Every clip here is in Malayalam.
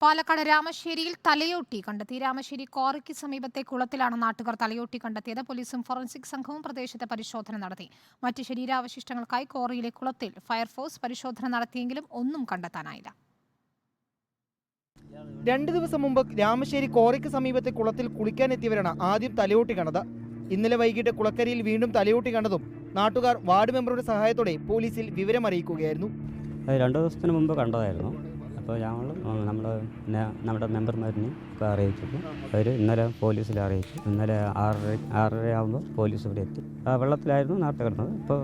പാലക്കാട് രാമശ്ശേരിയിൽ തലയോട്ടി കണ്ടെത്തി. രാമശ്ശേരി ക്വാറിക്ക് സമീപത്തെ കുളത്തിലാണ് നാട്ടുകാർ തലയോട്ടി കണ്ടെത്തിയത്. പോലീസും ഫോറൻസിക് സംഘവും പ്രദേശത്ത് പരിശോധന നടത്തി. മറ്റ് ശരീരാവശിഷ്ടങ്ങൾക്കായി ക്വാറിയിലെ കുളത്തിൽ ഫയർഫോഴ്സ് പരിശോധന നടത്തിയെങ്കിലും ഒന്നും കണ്ടെത്താനായില്ല. 2 ദിവസം മുമ്പ് രാമശ്ശേരി ക്വാറിക്ക് സമീപത്തെ കുളത്തിൽ കുളിക്കാനെത്തിയവരാണ് ആദ്യം തലയോട്ടി കണ്ടത്. ഇന്നലെ വൈകിട്ട് കുളക്കരയിൽ വീണ്ടും തലയോട്ടി കണ്ടതും നാട്ടുകാർ വാർഡ് മെമ്പറുടെ സഹായത്തോടെ പോലീസിൽ വിവരമറിയിക്കുകയായിരുന്നു. 2 ദിവസത്തിന് മുമ്പ് കണ്ടതായിരുന്നു. അപ്പോൾ ഞങ്ങൾ നമ്മുടെ മെമ്പർമാരിനെ ഒക്കെ അറിയിച്ചപ്പോൾ അവർ ഇന്നലെ പോലീസിൽ അറിയിച്ചു. ഇന്നലെ 6:30 ആകുമ്പോൾ പോലീസ് ഇവിടെ എത്തി. വെള്ളത്തിലായിരുന്നു നാട്ടിൽ കിടന്നത്. ഇപ്പോൾ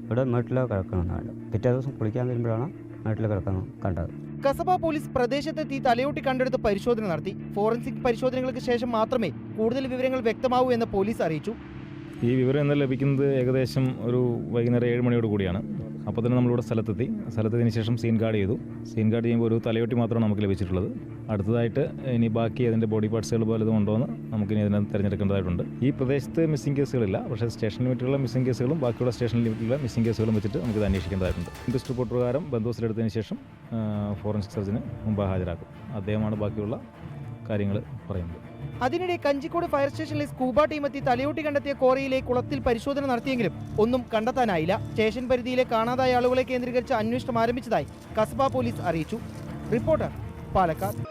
ഇവിടെ വീട്ടിലോ കിടക്കുന്നുണ്ട്. പിറ്റേ ദിവസം കുളിക്കാൻ വരുമ്പോഴാണ് വീട്ടിൽ കിടക്കുന്നത് കണ്ടത്. കസബ പോലീസ് പ്രദേശത്തെത്തി തലയോട്ടി കണ്ടെടുത്ത് പരിശോധന നടത്തി. ഫോറൻസിക് പരിശോധനകൾക്ക് ശേഷം മാത്രമേ കൂടുതൽ വിവരങ്ങൾ വ്യക്തമാവൂ എന്ന് പോലീസ് അറിയിച്ചു. ഈ വിവരം ഇന്നലെ ലഭിക്കുന്നത് ഏകദേശം ഒരു വൈകുന്നേരം 7 മണിയോട് കൂടിയാണ്. അപ്പോൾ തന്നെ നമ്മളിവിടെ സ്ഥലത്തെത്തിയതിന് ശേഷം സീൻ ഗാർഡ് ചെയ്തു. സീൻ ഗാർഡ് ചെയ്യുമ്പോൾ ഒരു തലയോട്ടി മാത്രമാണ് നമുക്ക് ലഭിച്ചിട്ടുള്ളത്. അടുത്തതായിട്ട് ഇനി ബാക്കി അതിൻ്റെ ബോഡി പാർട്സുകൾ പോലതും ഉണ്ടോ എന്ന് നമുക്കിനി അതിനെ തിരഞ്ഞെടുക്കേണ്ടതായിട്ടുണ്ട്. ഈ പ്രദേശത്ത് മിസ്സിംഗ് കേസുകളില്ല, പക്ഷേ സ്റ്റേഷൻ ലിമിറ്റുള്ള മിസ്സിംഗ് കേസുകളും ബാക്കിയുള്ള സ്റ്റേഷൻ ലിമിറ്റിലുള്ള മിസ്സിംഗ് കേസുകളും വെച്ചിട്ട് നമുക്കിത് അന്വേഷിക്കേണ്ടതായിട്ടുണ്ട്. ഇൻക്വസ്റ്റ് റിപ്പോർട്ട് പ്രകാരം ബന്ധുവസിലെടുത്തതിന് ശേഷം ഫോറൻസിക് സർജന് മുമ്പ് ഹാജരാക്കും. അദ്ദേഹമാണ് ബാക്കിയുള്ള കാര്യങ്ങൾ പറയുന്നത്. അതിനിടെ കഞ്ചിക്കോട് ഫയർ സ്റ്റേഷനിലെ സ്കൂബ ടീം എത്തി തലയോട്ടി കണ്ടെത്തിയ ക്വാറിയിലെ കുളത്തിൽ പരിശോധന നടത്തിയെങ്കിലും ഒന്നും കണ്ടെത്താനായില്ല. സ്റ്റേഷൻ പരിധിയിലെ കാണാതായ ആളുകളെ കേന്ദ്രീകരിച്ച് അന്വേഷണം ആരംഭിച്ചതായി കസബ പോലീസ് അറിയിച്ചു. റിപ്പോർട്ടർ, പാലക്കാട്.